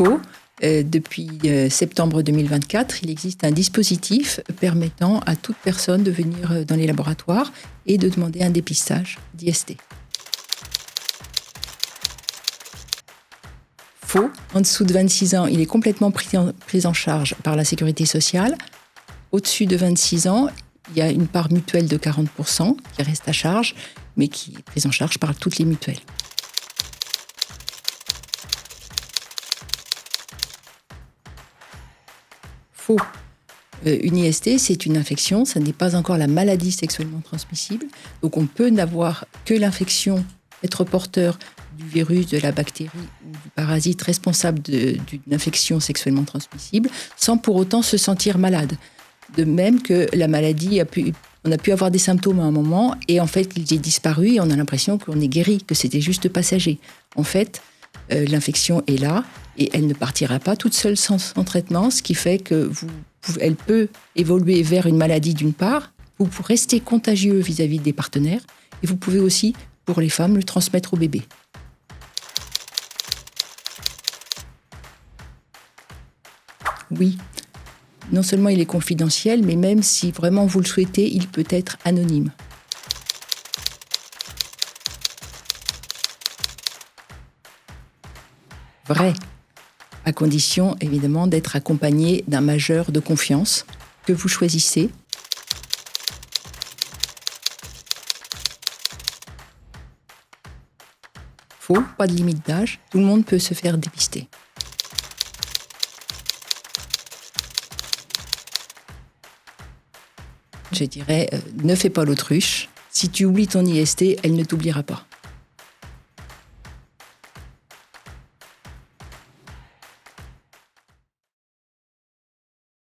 Faux. Depuis septembre 2024, il existe un dispositif permettant à toute personne de venir dans les laboratoires et de demander un dépistage d'IST. Faux. En dessous de 26 ans, il est complètement pris en charge par la sécurité sociale. Au-dessus de 26 ans, il y a une part mutuelle de 40% qui reste à charge, mais qui est prise en charge par toutes les mutuelles. Faux. Une IST, c'est une infection, ça n'est pas encore la maladie sexuellement transmissible. Donc on peut n'avoir que l'infection, être porteur du virus, de la bactérie ou du parasite responsable d'une infection sexuellement transmissible, sans pour autant se sentir malade. De même que la maladie, on a pu avoir des symptômes à un moment, et en fait, il est disparu, et on a l'impression qu'on est guéri, que c'était juste passager. En fait, l'infection est là, et elle ne partira pas toute seule sans traitement, ce qui fait qu'elle peut évoluer vers une maladie d'une part, vous pouvez rester contagieux vis-à-vis des partenaires, et vous pouvez aussi, pour les femmes, le transmettre au bébé. Oui, non seulement il est confidentiel, mais même si vraiment vous le souhaitez, il peut être anonyme. Vrai, à condition évidemment d'être accompagné d'un majeur de confiance que vous choisissez. Faux, pas de limite d'âge, tout le monde peut se faire dépister. Je dirais, ne fais pas l'autruche. Si tu oublies ton IST, elle ne t'oubliera pas.